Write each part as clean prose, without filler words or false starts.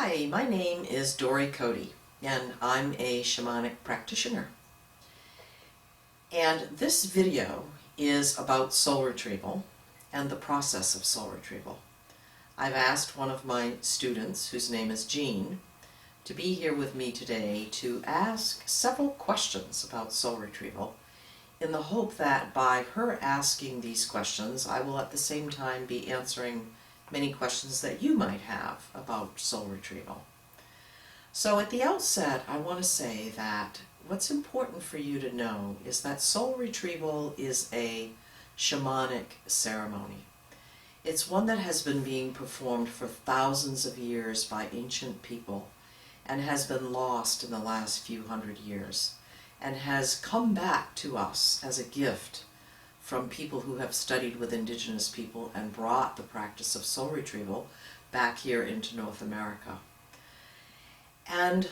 Hi, my name is Dory Cody, and I'm a shamanic practitioner. And this video is about soul retrieval and the process of soul retrieval. I've asked one of my students, whose name is Jean, to be here with me today to ask several questions about soul retrieval in the hope that by her asking these questions, I will at the same time be answering many questions that you might have about soul retrieval. So at the outset, I want to say that what's important for you to know is that soul retrieval is a shamanic ceremony. It's one that has been being performed for thousands of years by ancient people and has been lost in the last few hundred years and has come back to us as a gift from people who have studied with indigenous people and brought the practice of soul retrieval back here into North America. And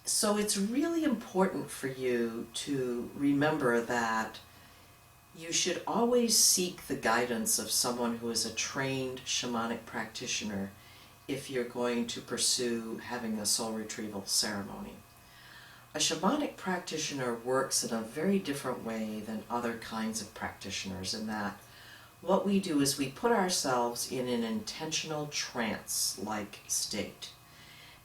so it's really important for you to remember that you should always seek the guidance of someone who is a trained shamanic practitioner if you're going to pursue having a soul retrieval ceremony. A shamanic practitioner works in a very different way than other kinds of practitioners in that what we do is we put ourselves in an intentional trance-like state.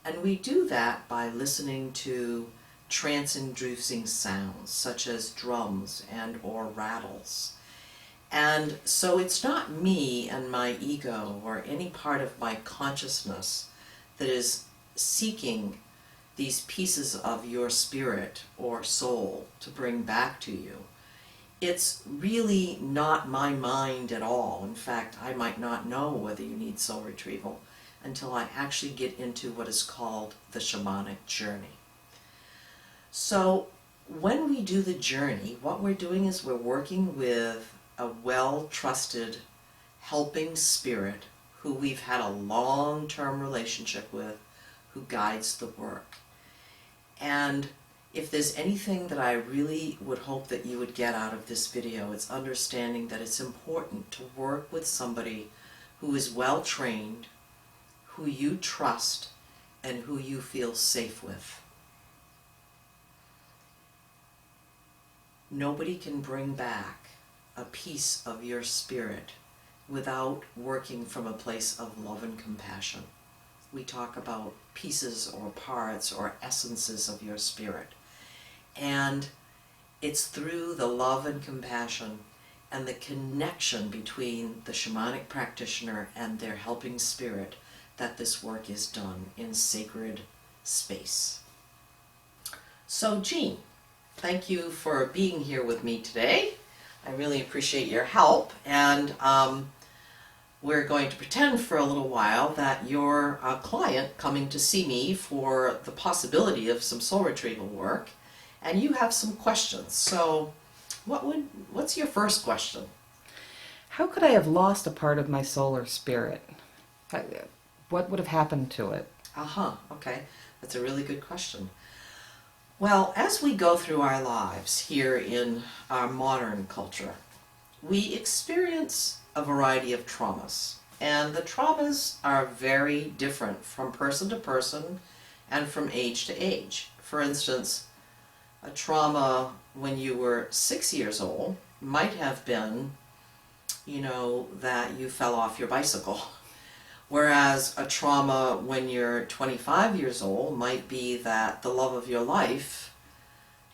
And we do that by listening to trance-inducing sounds such as drums and or rattles. And so it's not me and my ego or any part of my consciousness that is seeking these pieces of your spirit or soul to bring back to you. It's really not my mind at all. In fact, I might not know whether you need soul retrieval until I actually get into what is called the shamanic journey. So when we do the journey, what we're doing is we're working with a well-trusted helping spirit who we've had a long-term relationship with, who guides the work. And if there's anything that I really would hope that you would get out of this video, it's understanding that it's important to work with somebody who is well trained, who you trust, and who you feel safe with. Nobody can bring back a piece of your spirit without working from a place of love and compassion. We talk about pieces or parts or essences of your spirit. And it's through the love and compassion and the connection between the shamanic practitioner and their helping spirit that this work is done in sacred space. So Jean, thank you for being here with me today. I really appreciate your help, and we're going to pretend for a little while that you're a client coming to see me for the possibility of some soul retrieval work, and you have some questions. So what's your first question? How could I have lost a part of my soul or spirit? What would have happened to it? Okay. That's a really good question. Well, as we go through our lives here in our modern culture, we experience a variety of traumas. And the traumas are very different from person to person and from age to age. For instance, a trauma when you were 6 years old might have been, that you fell off your bicycle. Whereas a trauma when you're 25 years old might be that the love of your life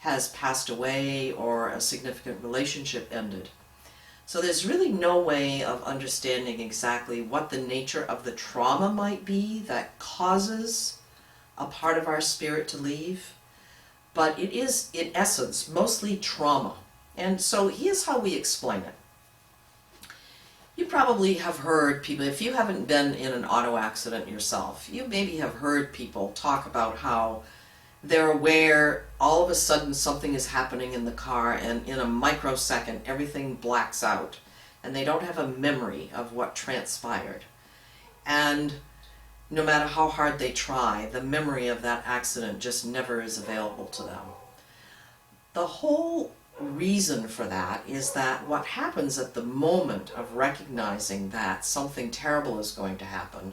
has passed away or a significant relationship ended. So there's really no way of understanding exactly what the nature of the trauma might be that causes a part of our spirit to leave, but it is, in essence, mostly trauma. And so here's how we explain it. You probably have heard people, if you haven't been in an auto accident yourself, you maybe have heard people talk about how they're aware all of a sudden something is happening in the car and in a microsecond everything blacks out and they don't have a memory of what transpired. And no matter how hard they try, the memory of that accident just never is available to them. The whole reason for that is that what happens at the moment of recognizing that something terrible is going to happen,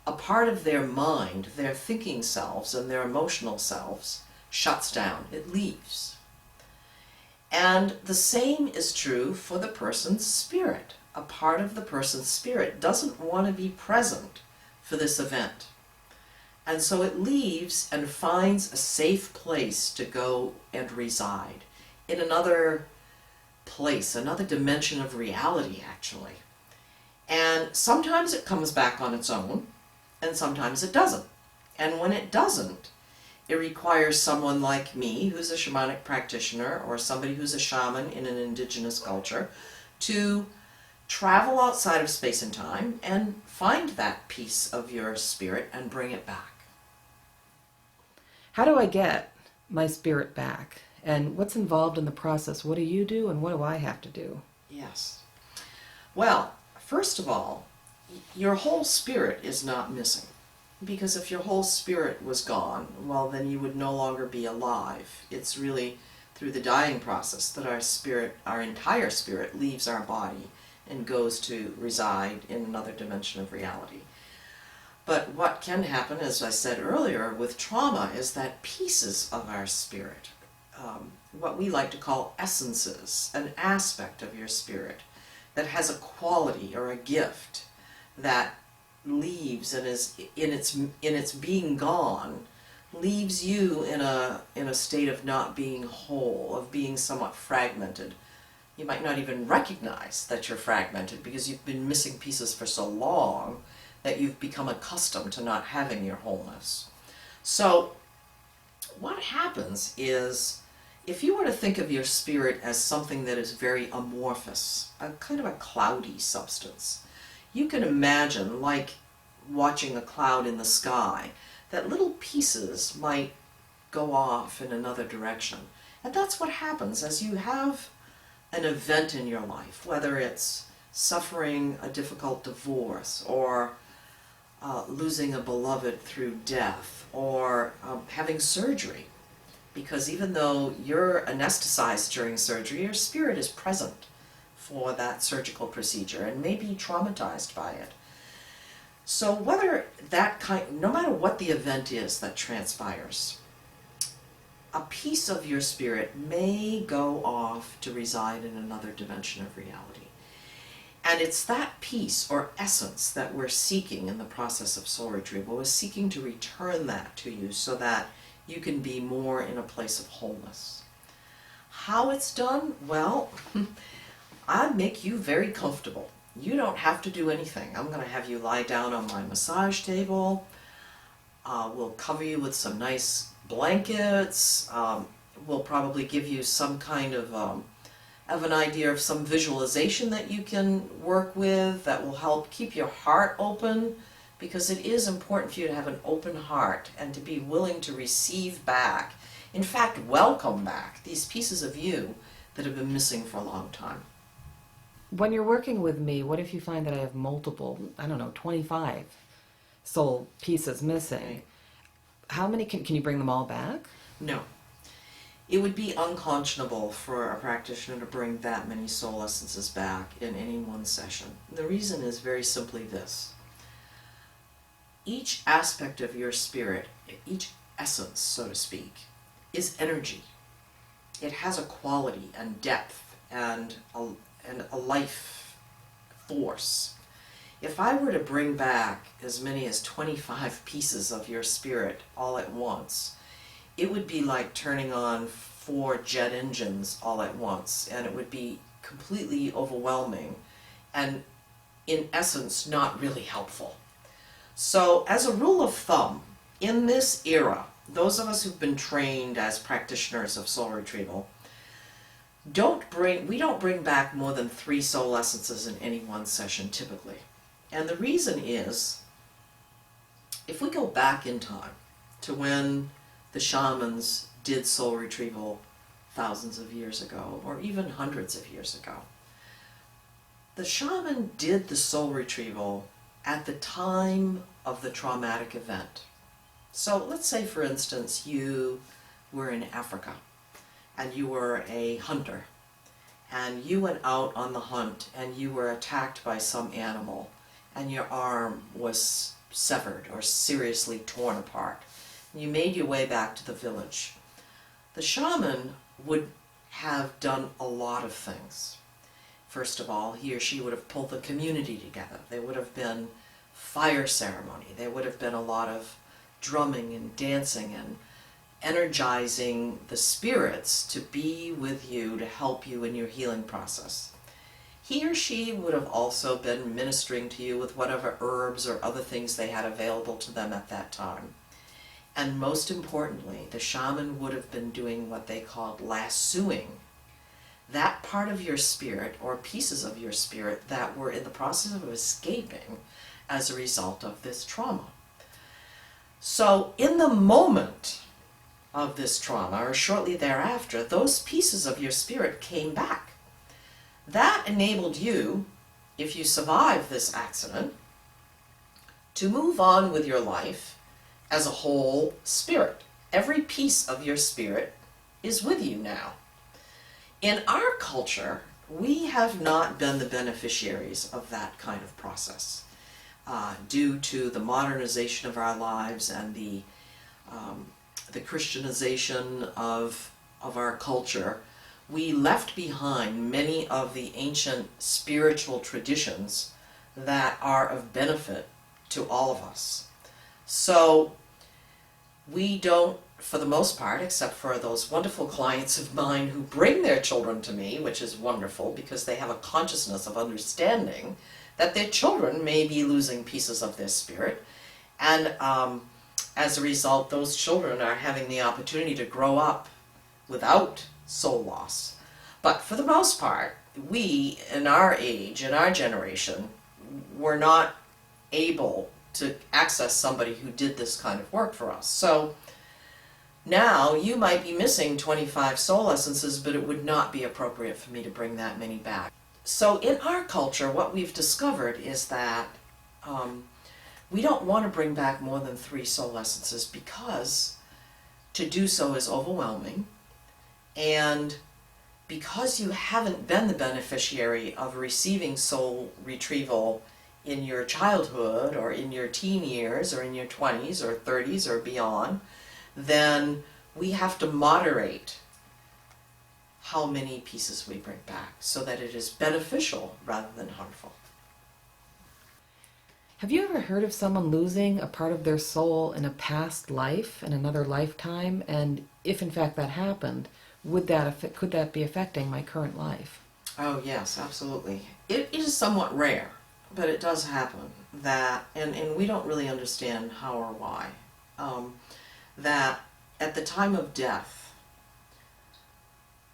a a part of their mind, their thinking selves and their emotional selves, shuts down. It leaves. And the same is true for the person's spirit. A part of the person's spirit doesn't want to be present for this event. And so it leaves and finds a safe place to go and reside in another place, another dimension of reality, actually. And sometimes it comes back on its own, and sometimes it doesn't. And when it doesn't, it requires someone like me, who's a shamanic practitioner, or somebody who's a shaman in an indigenous culture, to travel outside of space and time and find that piece of your spirit and bring it back. How do I get my spirit back? And what's involved in the process? What do you do and what do I have to do? Yes. Well, first of all, your whole spirit is not missing. Because if your whole spirit was gone, well, then you would no longer be alive. It's really through the dying process that our spirit, our entire spirit, leaves our body and goes to reside in another dimension of reality. But what can happen, as I said earlier, with trauma is that pieces of our spirit, what we like to call essences, an aspect of your spirit that has a quality or a gift that leaves and is in its being gone, leaves you in a state of not being whole, of being somewhat fragmented. You might not even recognize that you're fragmented because you've been missing pieces for so long that you've become accustomed to not having your wholeness. So what happens is, if you were to think of your spirit as something that is very amorphous, a kind of a cloudy substance, you can imagine, like watching a cloud in the sky, that little pieces might go off in another direction. And that's what happens as you have an event in your life, whether it's suffering a difficult divorce, or losing a beloved through death, or having surgery. Because even though you're anesthetized during surgery, your spirit is present for that surgical procedure and may be traumatized by it. So whether no matter what the event is that transpires, a piece of your spirit may go off to reside in another dimension of reality. And it's that piece or essence that we're seeking in the process of soul retrieval. We're seeking to return that to you so that you can be more in a place of wholeness. How it's done? Well, I'd make you very comfortable. You don't have to do anything. I'm going to have you lie down on my massage table. We'll cover you with some nice blankets. We'll probably give you some kind of an idea of some visualization that you can work with that will help keep your heart open, because it is important for you to have an open heart and to be willing to receive back, in fact, welcome back these pieces of you that have been missing for a long time. When you're working with me, what if you find that I have multiple, 25 soul pieces missing? Right. How many can you bring them all back? No. It would be unconscionable for a practitioner to bring that many soul essences back in any one session. The reason is very simply this. Each aspect of your spirit, each essence, so to speak, is energy. It has a quality and depth and a life force. If I were to bring back as many as 25 pieces of your spirit all at once, it would be like turning on 4 jet engines all at once, and it would be completely overwhelming and, in essence, not really helpful. So, as a rule of thumb, in this era, those of us who've been trained as practitioners of soul retrieval, we don't bring back more than 3 soul essences in any one session typically. And the reason is, if we go back in time to when the shamans did soul retrieval thousands of years ago, or even hundreds of years ago, the shaman did the soul retrieval at the time of the traumatic event. So let's say, for instance, you were in Africa and you were a hunter and you went out on the hunt and you were attacked by some animal and your arm was severed or seriously torn apart. You made your way back to the village. The shaman would have done a lot of things. First of all, he or she would have pulled the community together. There would have been fire ceremony. There would have been a lot of drumming and dancing and energizing the spirits to be with you, to help you in your healing process. He or she would have also been ministering to you with whatever herbs or other things they had available to them at that time. And most importantly, the shaman would have been doing what they called lassoing. That part of your spirit, or pieces of your spirit, that were in the process of escaping as a result of this trauma. So in the moment of this trauma, or shortly thereafter, those pieces of your spirit came back. That enabled you, if you survive this accident, to move on with your life as a whole spirit. Every piece of your spirit is with you now. In our culture, we have not been the beneficiaries of that kind of process due to the modernization of our lives and the Christianization of our culture. We left behind many of the ancient spiritual traditions that are of benefit to all of us. So we don't, for the most part, except for those wonderful clients of mine who bring their children to me, which is wonderful because they have a consciousness of understanding that their children may be losing pieces of their spirit, and as a result, those children are having the opportunity to grow up without soul loss. But for the most part, we, in our age, in our generation, were not able to access somebody who did this kind of work for us. So now you might be missing 25 soul essences, but it would not be appropriate for me to bring that many back. So in our culture, what we've discovered is that we don't want to bring back more than 3 soul essences because to do so is overwhelming, and because you haven't been the beneficiary of receiving soul retrieval in your childhood or in your teen years or in your 20s or 30s or beyond, then we have to moderate how many pieces we bring back so that it is beneficial rather than harmful. Have you ever heard of someone losing a part of their soul in a past life, in another lifetime? And if in fact that happened, could that be affecting my current life? Oh yes, absolutely. It is somewhat rare, but it does happen that, and we don't really understand how or why, that at the time of death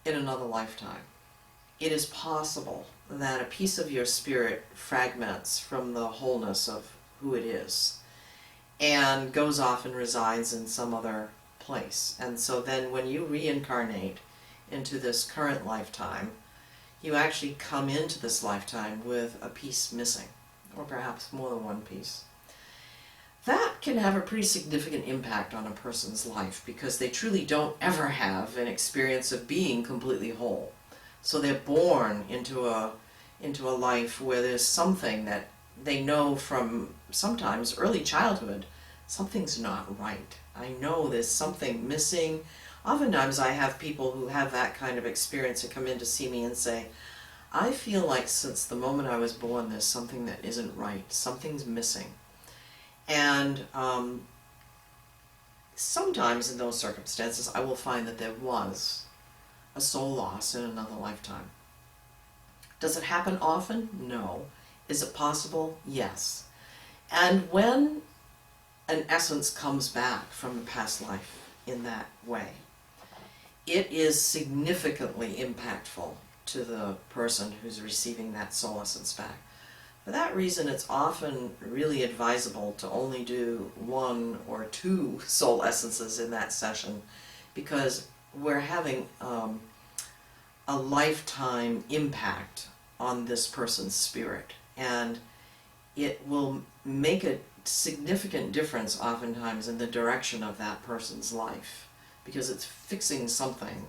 in another lifetime, it is possible that a piece of your spirit fragments from the wholeness of who it is and goes off and resides in some other place. And so then when you reincarnate into this current lifetime, you actually come into this lifetime with a piece missing, or perhaps more than one piece. That can have a pretty significant impact on a person's life because they truly don't ever have an experience of being completely whole. So they're born into a life where there's something that they know from sometimes early childhood, something's not right. I know there's something missing. Oftentimes I have people who have that kind of experience that come in to see me and say, I feel like since the moment I was born there's something that isn't right, something's missing. And sometimes in those circumstances I will find that there was a soul loss in another lifetime. Does it happen often? No. Is it possible? Yes. And when an essence comes back from a past life in that way, it is significantly impactful to the person who's receiving that soul essence back. For that reason, it's often really advisable to only do 1 or 2 soul essences in that session, because we're having a lifetime impact on this person's spirit, and it will make a significant difference oftentimes in the direction of that person's life, because it's fixing something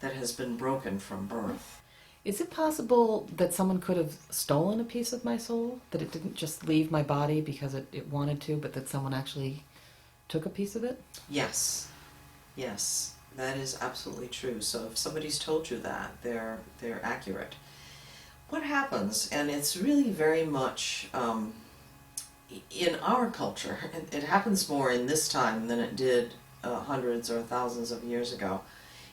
that has been broken from birth. Is it possible that someone could have stolen a piece of my soul? That it didn't just leave my body because it wanted to, but that someone actually took a piece of it? Yes, yes, that is absolutely true. So if somebody's told you that, they're accurate. What happens, and it's really very much in our culture, it happens more in this time than it did hundreds or thousands of years ago.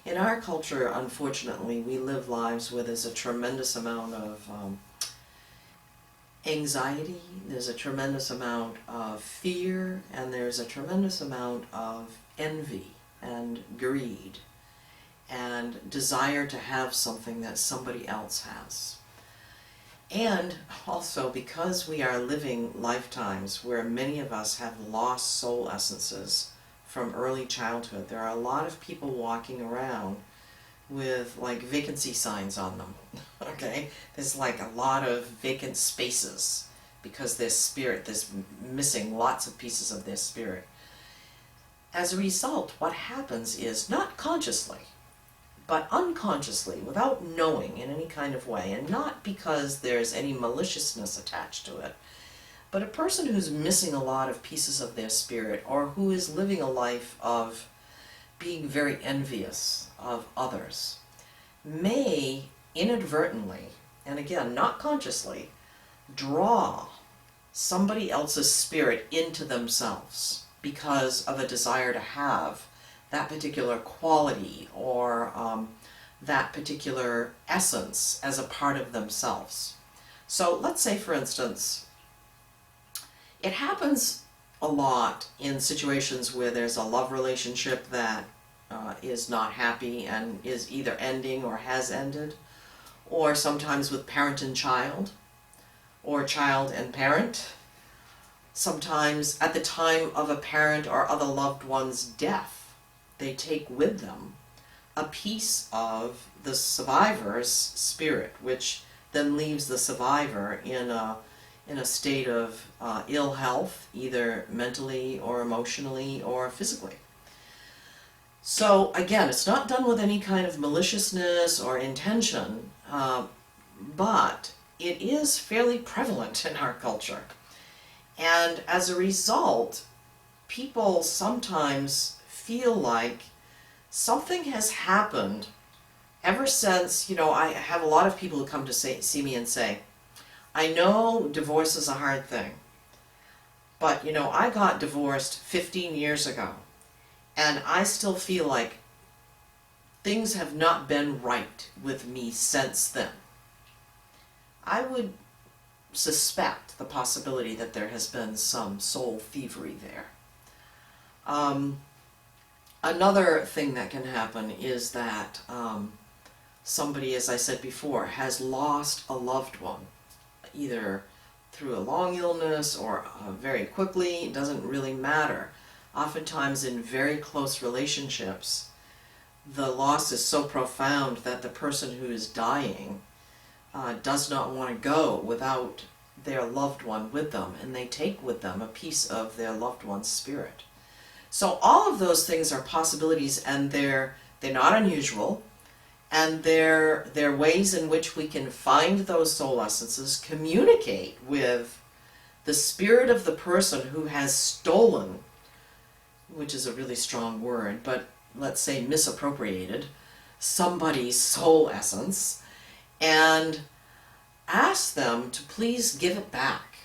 In our culture, unfortunately, we live lives where there's a tremendous amount of anxiety, there's a tremendous amount of fear, and there's a tremendous amount of envy and greed and desire to have something that somebody else has. And also, because we are living lifetimes where many of us have lost soul essences from early childhood, there are a lot of people walking around with like vacancy signs on them. Okay, there's like a lot of vacant spaces because their spirit, there's missing lots of pieces of their spirit. As a result, what happens is, not consciously, but unconsciously, without knowing in any kind of way, and not because there's any maliciousness attached to it, but a person who's missing a lot of pieces of their spirit, or who is living a life of being very envious of others, may inadvertently, and again, not consciously, draw somebody else's spirit into themselves because of a desire to have that particular quality or that particular essence as a part of themselves. So let's say, for instance, it happens a lot in situations where there's a love relationship that is not happy and is either ending or has ended, or sometimes with parent and child, or child and parent. Sometimes at the time of a parent or other loved one's death, they take with them a piece of the survivor's spirit, which then leaves the survivor in a state of ill health, either mentally or emotionally or physically. So again, it's not done with any kind of maliciousness or intention, but it is fairly prevalent in our culture. And as a result, people sometimes feel like something has happened ever since, I have a lot of people who come to see me and say, I know divorce is a hard thing, but I got divorced 15 years ago, and I still feel like things have not been right with me since then. I would suspect the possibility that there has been some soul thievery there. Another thing that can happen is that somebody, as I said before, has lost a loved one, either through a long illness or very quickly. It doesn't really matter. Oftentimes in very close relationships, the loss is so profound that the person who is dying does not want to go without their loved one with them, and they take with them a piece of their loved one's spirit. So all of those things are possibilities, and they're not unusual, and they're ways in which we can find those soul essences, communicate with the spirit of the person who has stolen, which is a really strong word, but let's say misappropriated, somebody's soul essence, and ask them to please give it back.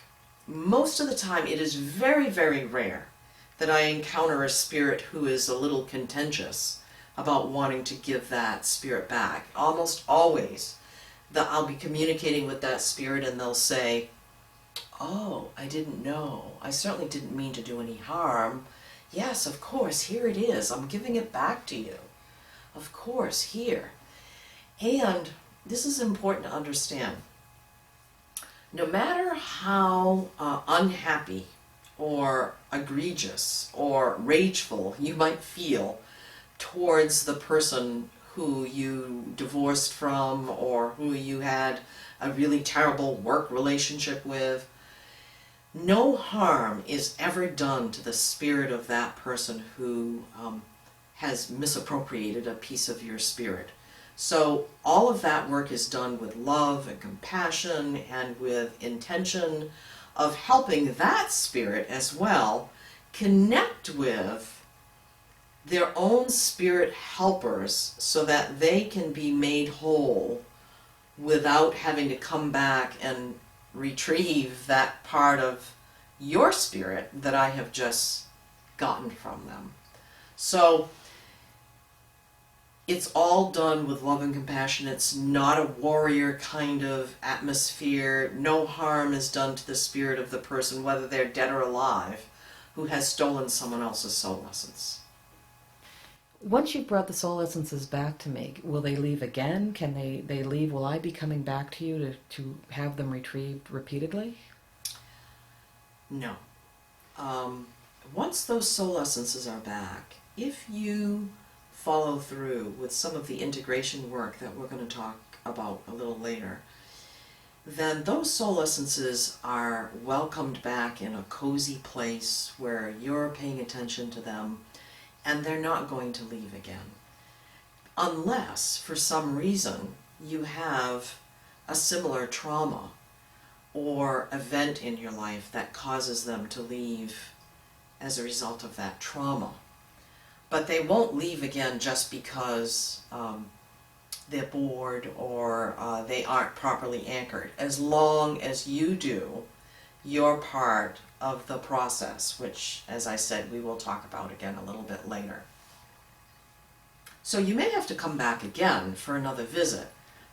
Most of the time, it is very, very rare that I encounter a spirit who is a little contentious about wanting to give that spirit back. Almost always, I'll be communicating with that spirit and they'll say, oh, I didn't know. I certainly didn't mean to do any harm. Yes, of course, here it is. I'm giving it back to you. Of course, here. And this is important to understand. No matter how unhappy or egregious or rageful you might feel towards the person who you divorced from or who you had a really terrible work relationship with, no harm is ever done to the spirit of that person who has misappropriated a piece of your spirit. So all of that work is done with love and compassion and with intention of helping that spirit as well connect with their own spirit helpers so that they can be made whole without having to come back and retrieve that part of your spirit that I have just gotten from them. So it's all done with love and compassion. It's not a warrior kind of atmosphere. No harm is done to the spirit of the person, whether they're dead or alive, who has stolen someone else's soul essence. Once you've brought the soul essences back to me, will they leave again? Can they leave? Will I be coming back to you to have them retrieved repeatedly? No. Once those soul essences are back, if you follow through with some of the integration work that we're going to talk about a little later, then those soul essences are welcomed back in a cozy place where you're paying attention to them, and they're not going to leave again. Unless, for some reason, you have a similar trauma or event in your life that causes them to leave as a result of that trauma. But they won't leave again just because they're bored or they aren't properly anchored, as long as you do your part of the process, which, as I said, we will talk about again a little bit later. So you may have to come back again for another visit,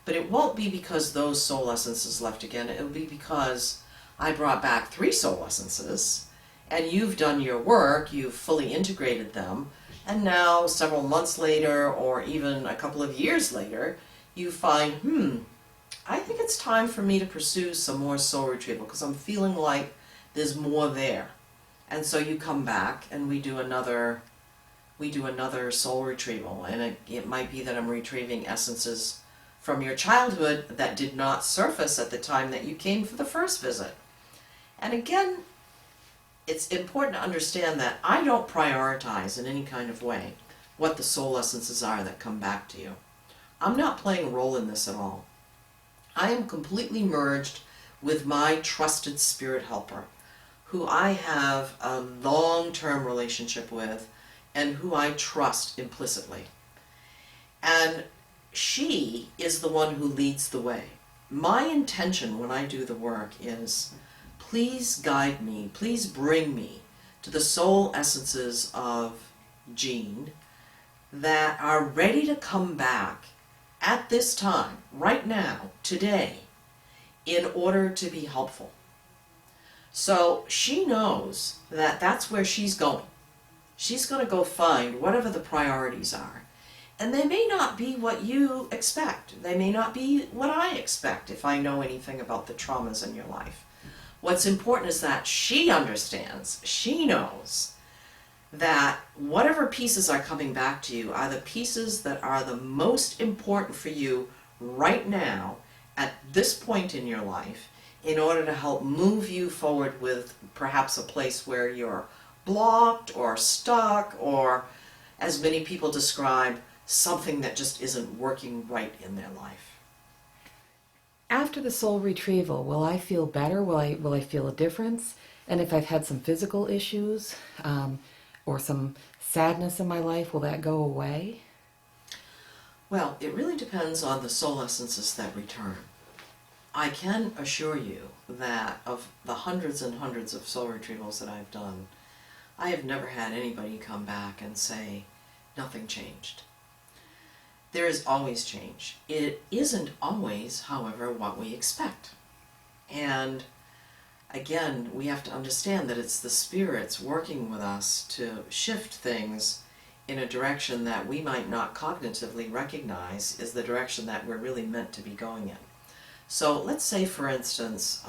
but it won't be because those soul essences left again. It'll be because I brought back 3 soul essences, and you've done your work, you've fully integrated them, and now several months later, or even a couple of years later, you find, I think it's time for me to pursue some more soul retrieval because I'm feeling like there's more there. And so you come back and we do another soul retrieval, and it might be that I'm retrieving essences from your childhood that did not surface at the time that you came for the first visit. And again, it's important to understand that I don't prioritize in any kind of way what the soul essences are that come back to you. I'm not playing a role in this at all. I am completely merged with my trusted spirit helper, who I have a long-term relationship with and who I trust implicitly. And she is the one who leads the way. My intention when I do the work is, please guide me, please bring me to the soul essences of Jean that are ready to come back at this time, right now, today, in order to be helpful. So she knows that that's where she's going. She's going to go find whatever the priorities are. And they may not be what you expect. They may not be what I expect if I know anything about the traumas in your life. What's important is that she understands, she knows that whatever pieces are coming back to you are the pieces that are the most important for you right now at this point in your life in order to help move you forward with perhaps a place where you're blocked or stuck or, as many people describe, something that just isn't working right in their life. After the soul retrieval, will I feel better? Will I feel a difference? And if I've had some physical issues or some sadness in my life, will that go away? Well, it really depends on the soul essences that return. I can assure you that of the hundreds and hundreds of soul retrievals that I've done, I have never had anybody come back and say, nothing changed. There is always change. It isn't always, however, what we expect. And again, we have to understand that it's the spirits working with us to shift things in a direction that we might not cognitively recognize is the direction that we're really meant to be going in. So let's say, for instance,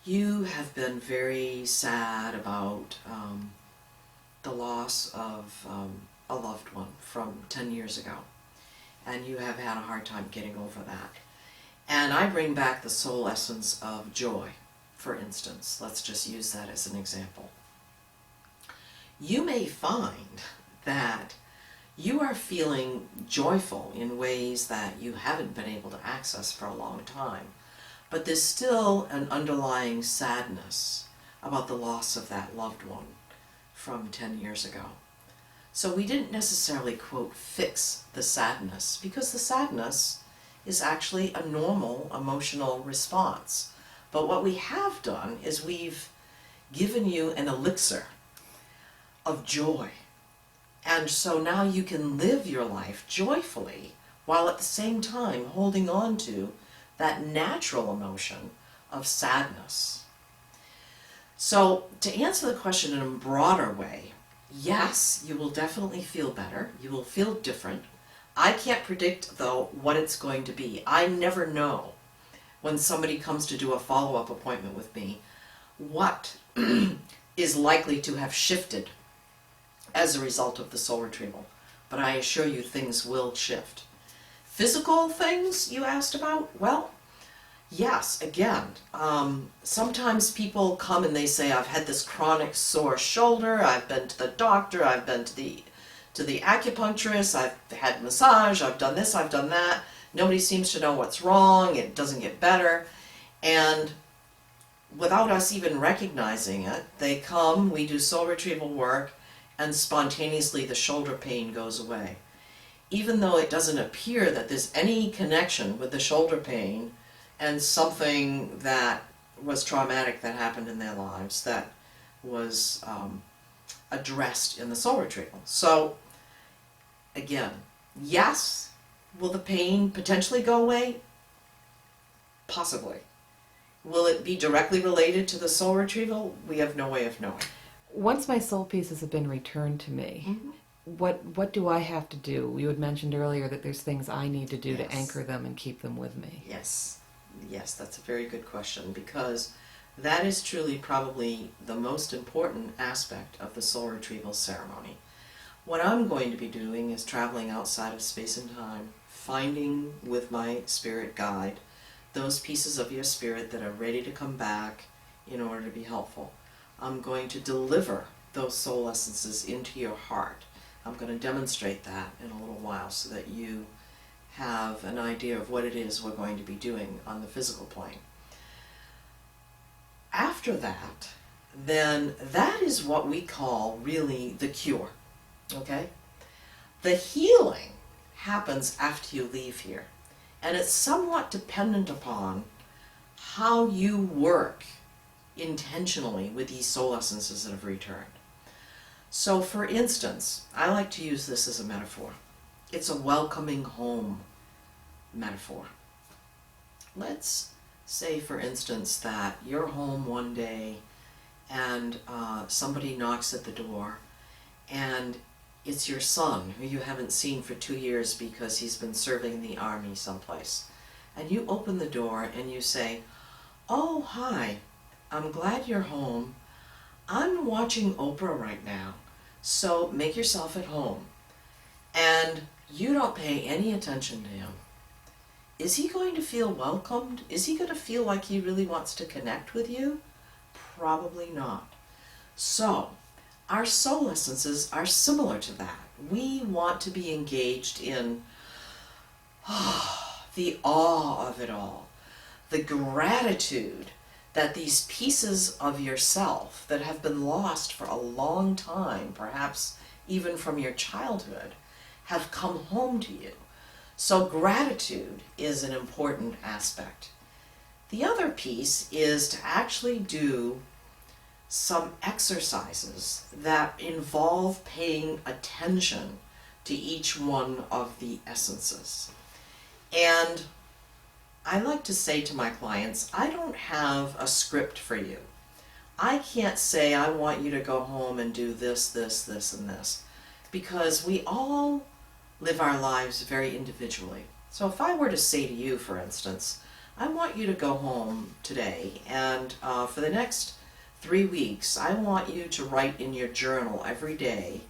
you have been very sad about the loss of a loved one from 10 years ago, and you have had a hard time getting over that. And I bring back the soul essence of joy, for instance. Let's just use that as an example. You may find that you are feeling joyful in ways that you haven't been able to access for a long time. But there's still an underlying sadness about the loss of that loved one from 10 years ago. So we didn't necessarily, quote, fix the sadness, because the sadness is actually a normal emotional response. But what we have done is we've given you an elixir of joy. And so now you can live your life joyfully while at the same time holding on to that natural emotion of sadness. So to answer the question in a broader way, yes, you will definitely feel better. You will feel different. I can't predict, though, what it's going to be. I never know when somebody comes to do a follow-up appointment with me what is likely to have shifted as a result of the soul retrieval. But I assure you things will shift. Physical things you asked about? Well, yes, again, sometimes people come and they say, I've had this chronic sore shoulder, I've been to the doctor, I've been to the acupuncturist, I've had massage, I've done this, I've done that. Nobody seems to know what's wrong, it doesn't get better. And without us even recognizing it, they come, we do soul retrieval work, and spontaneously the shoulder pain goes away. Even though it doesn't appear that there's any connection with the shoulder pain and something that was traumatic that happened in their lives that was addressed in the soul retrieval. So, again, yes, will the pain potentially go away? Possibly. Will it be directly related to the soul retrieval? We have no way of knowing. Once my soul pieces have been returned to me, what do I have to do? You had mentioned earlier that there's things I need to do to anchor them and keep them with me. Yes, that's a very good question, because that is truly probably the most important aspect of the soul retrieval ceremony. What I'm going to be doing is traveling outside of space and time, finding with my spirit guide those pieces of your spirit that are ready to come back in order to be helpful. I'm going to deliver those soul essences into your heart. I'm going to demonstrate that in a little while so that you have an idea of what it is we're going to be doing on the physical plane. After that, then that is what we call really the cure, okay? The healing happens after you leave here, and it's somewhat dependent upon how you work intentionally with these soul essences that have returned. So for instance, I like to use this as a metaphor. It's a welcoming home metaphor. Let's say, for instance, that you're home one day and somebody knocks at the door, and it's your son who you haven't seen for 2 years because he's been serving in the army someplace. And you open the door and you say, "Oh, hi, I'm glad you're home. I'm watching Oprah right now, so make yourself at home." And you don't pay any attention to him. Is he going to feel welcomed? Is he going to feel like he really wants to connect with you? Probably not. So, our soul essences are similar to that. We want to be engaged in the awe of it all, the gratitude that these pieces of yourself that have been lost for a long time, perhaps even from your childhood, have come home to you. So gratitude is an important aspect. The other piece is to actually do some exercises that involve paying attention to each one of the essences. And I like to say to my clients, I don't have a script for you. I can't say I want you to go home and do this, this, this, and this, because we all live our lives very individually. So if I were to say to you, for instance, I want you to go home today, and for the next 3 weeks, I want you to write in your journal every day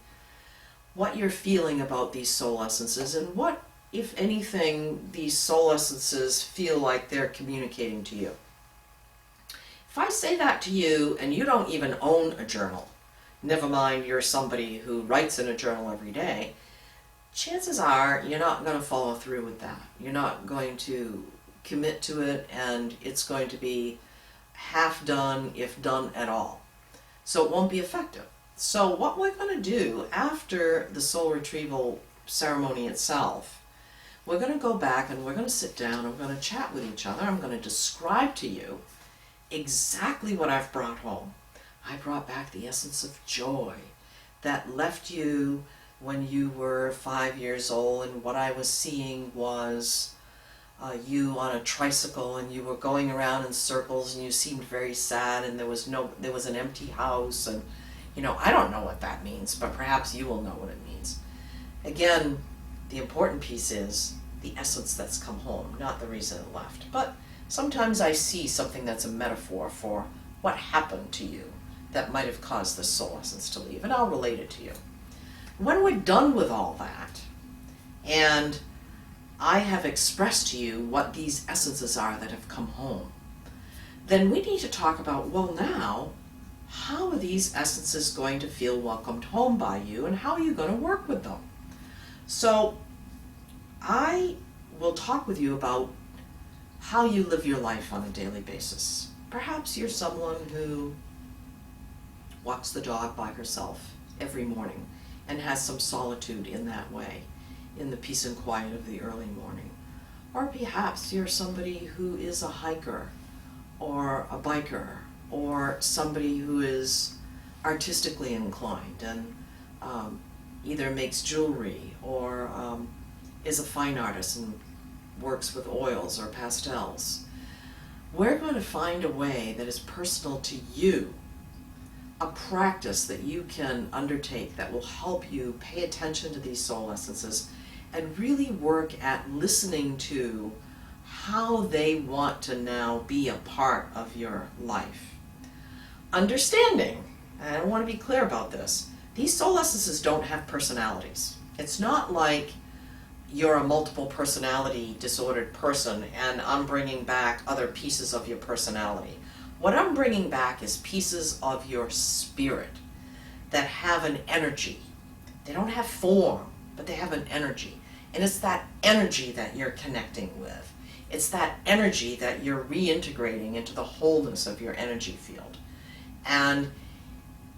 what you're feeling about these soul essences and what, if anything, these soul essences feel like they're communicating to you. If I say that to you and you don't even own a journal, never mind you're somebody who writes in a journal every day, chances are you're not going to follow through with that. You're not going to commit to it, and it's going to be half done, if done at all. So it won't be effective. So what we're going to do after the soul retrieval ceremony itself, we're going to go back and we're going to sit down and we're going to chat with each other. I'm going to describe to you exactly what I've brought home. I brought back the essence of joy that left you when you were 5 years old, and what I was seeing was you on a tricycle, and you were going around in circles, and you seemed very sad, and there was an empty house, and I don't know what that means, but perhaps you will know what it means. Again, the important piece is the essence that's come home, not the reason it left. But sometimes I see something that's a metaphor for what happened to you that might have caused this soul essence to leave, and I'll relate it to you. When we're done with all that, and I have expressed to you what these essences are that have come home, then we need to talk about, well, now, how are these essences going to feel welcomed home by you, and how are you going to work with them? So I will talk with you about how you live your life on a daily basis. Perhaps you're someone who walks the dog by herself every morning and has some solitude in that way, in the peace and quiet of the early morning. Or perhaps you're somebody who is a hiker or a biker, or somebody who is artistically inclined and either makes jewelry or is a fine artist and works with oils or pastels. We're going to find a way that is personal to you, a practice that you can undertake that will help you pay attention to these soul essences and really work at listening to how they want to now be a part of your life. Understanding, and I want to be clear about this, these soul essences don't have personalities. It's not like you're a multiple personality disordered person and I'm bringing back other pieces of your personality. What I'm bringing back is pieces of your spirit that have an energy. They don't have form, but they have an energy. And it's that energy that you're connecting with. It's that energy that you're reintegrating into the wholeness of your energy field. And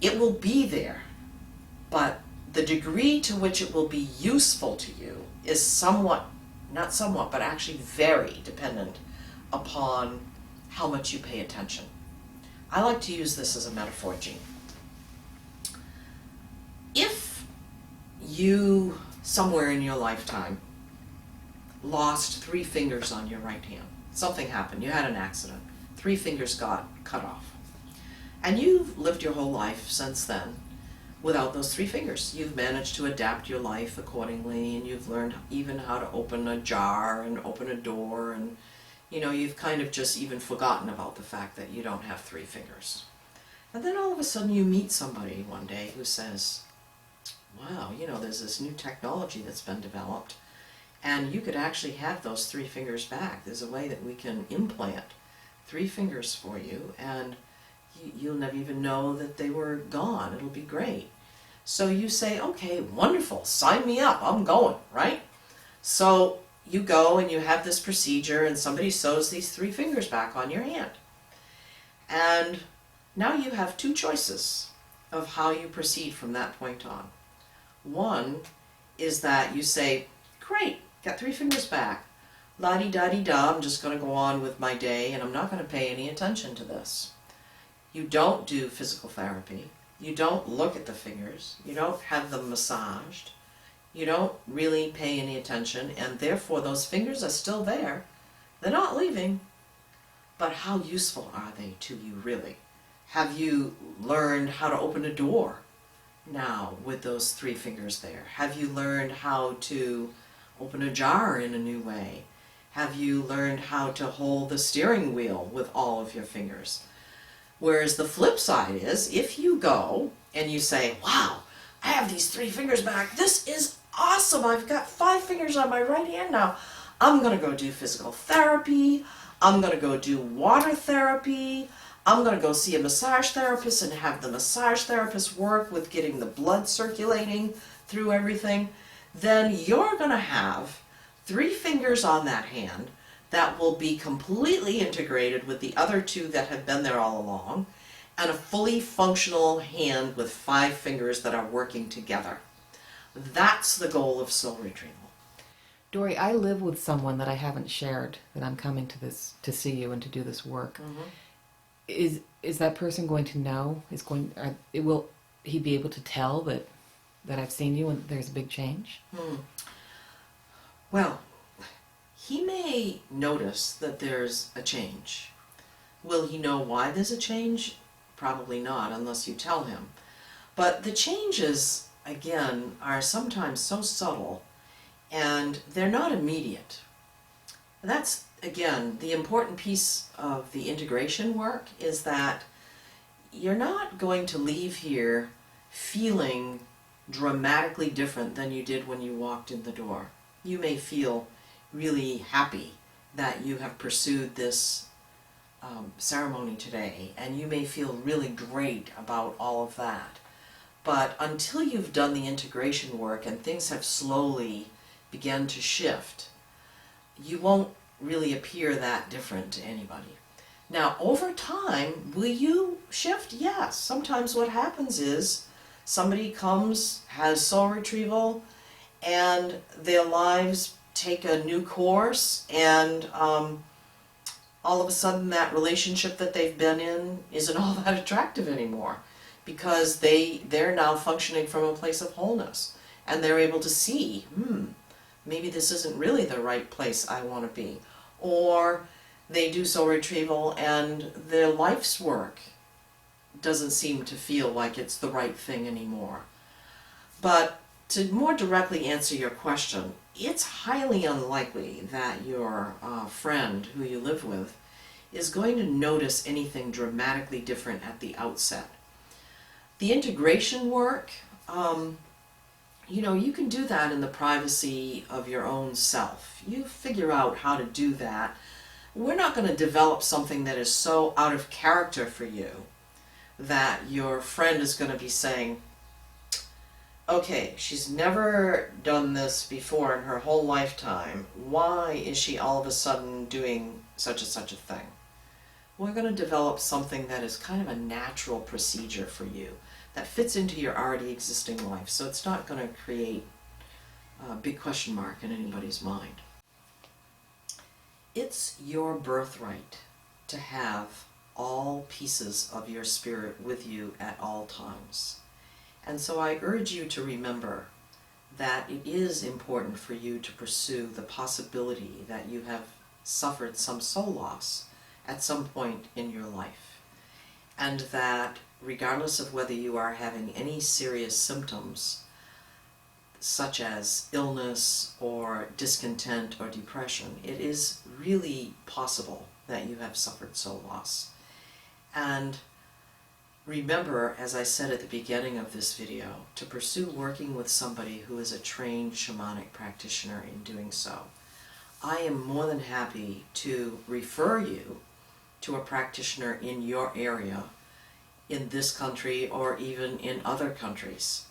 it will be there, but the degree to which it will be useful to you is not somewhat, but actually very dependent upon how much you pay attention. I like to use this as a metaphor, Jean. If you, somewhere in your lifetime, lost 3 fingers on your right hand, something happened, you had an accident, 3 fingers got cut off, and you've lived your whole life since then without those 3 fingers. You've managed to adapt your life accordingly, and you've learned even how to open a jar and open a door, and you've kind of just even forgotten about the fact that you don't have 3 fingers. And then all of a sudden you meet somebody one day who says, wow, there's this new technology that's been developed, and you could actually have those 3 fingers back. There's a way that we can implant 3 fingers for you, and you'll never even know that they were gone. It'll be great. So you say, okay, wonderful, sign me up, I'm going, right? So you go and you have this procedure, and somebody sews these 3 fingers back on your hand. And now you have 2 choices of how you proceed from that point on. One is that you say, great, got 3 fingers back. La-di-da-di-da, I'm just going to go on with my day, and I'm not going to pay any attention to this. You don't do physical therapy. You don't look at the fingers. You don't have them massaged. You don't really pay any attention, and therefore those fingers are still there. They're not leaving. But how useful are they to you, really? Have you learned how to open a door now with those 3 fingers there? Have you learned how to open a jar in a new way? Have you learned how to hold the steering wheel with all of your fingers? Whereas the flip side is, if you go and you say, wow, I have these 3 fingers back, this is awesome, I've got 5 fingers on my right hand now, I'm going to go do physical therapy, I'm going to go do water therapy, I'm going to go see a massage therapist and have the massage therapist work with getting the blood circulating through everything, then you're going to have 3 fingers on that hand that will be completely integrated with the other 2 that have been there all along, and a fully functional hand with 5 fingers that are working together. That's the goal of soul retrieval. Dory, I live with someone that I haven't shared that I'm coming to see you and to do this work. Mm-hmm. Is that person going to know? Will he be able to tell that I've seen you and there's a big change? Well, he may notice that there's a change. Will he know why there's a change? Probably not, unless you tell him. But the changes, again, are sometimes so subtle, and they're not immediate. That's, again, the important piece of the integration work, is that you're not going to leave here feeling dramatically different than you did when you walked in the door. You may feel really happy that you have pursued this ceremony today, and you may feel really great about all of that. But until you've done the integration work and things have slowly begun to shift, you won't really appear that different to anybody. Now, over time, will you shift? Yes. Sometimes what happens is somebody comes, has soul retrieval, and their lives take a new course, and all of a sudden that relationship that they've been in isn't all that attractive anymore, because they're now functioning from a place of wholeness, and they're able to see, maybe this isn't really the right place I want to be. Or they do soul retrieval and their life's work doesn't seem to feel like it's the right thing anymore. But to more directly answer your question, it's highly unlikely that your friend who you live with is going to notice anything dramatically different at the outset. The integration work, you can do that in the privacy of your own self. You figure out how to do that. We're not going to develop something that is so out of character for you that your friend is going to be saying, okay, she's never done this before in her whole lifetime. Why is she all of a sudden doing such and such a thing? We're going to develop something that is kind of a natural procedure for you, that fits into your already existing life. So it's not going to create a big question mark in anybody's mind. It's your birthright to have all pieces of your spirit with you at all times. And so I urge you to remember that it is important for you to pursue the possibility that you have suffered some soul loss at some point in your life, and that regardless of whether you are having any serious symptoms such as illness or discontent or depression, it is really possible that you have suffered soul loss. And remember, as I said at the beginning of this video, to pursue working with somebody who is a trained shamanic practitioner in doing so. I am more than happy to refer you to a practitioner in your area, in this country or even in other countries.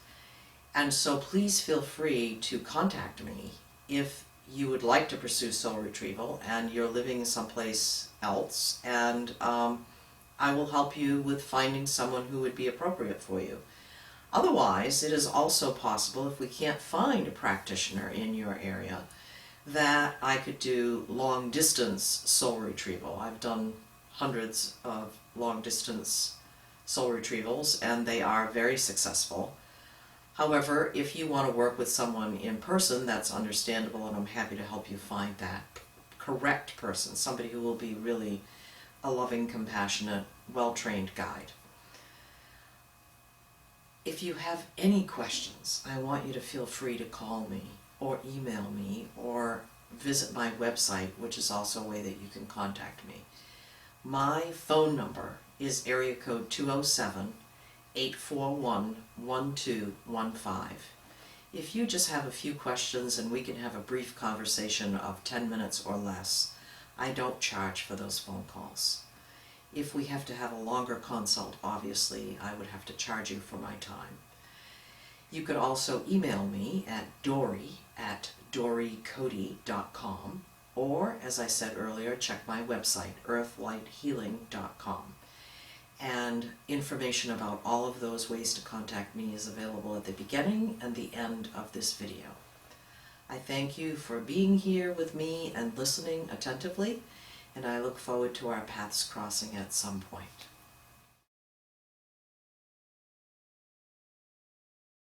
And so please feel free to contact me if you would like to pursue soul retrieval and you're living someplace else, and I will help you with finding someone who would be appropriate for you. Otherwise, it is also possible, if we can't find a practitioner in your area, that I could do long distance soul retrieval. I've done hundreds of long distance soul retrievals, and they are very successful. However, if you want to work with someone in person, that's understandable, and I'm happy to help you find that correct person, somebody who will be really a loving, compassionate, well-trained guide. If you have any questions, I want you to feel free to call me or email me or visit my website, which is also a way that you can contact me. My phone number is area code 207-841-1215. If you just have a few questions and we can have a brief conversation of 10 minutes or less, I don't charge for those phone calls. If we have to have a longer consult, obviously, I would have to charge you for my time. You could also email me at dory@dorycody.com, or, as I said earlier, check my website, earthlighthealing.com. And information about all of those ways to contact me is available at the beginning and the end of this video. I thank you for being here with me and listening attentively, and I look forward to our paths crossing at some point.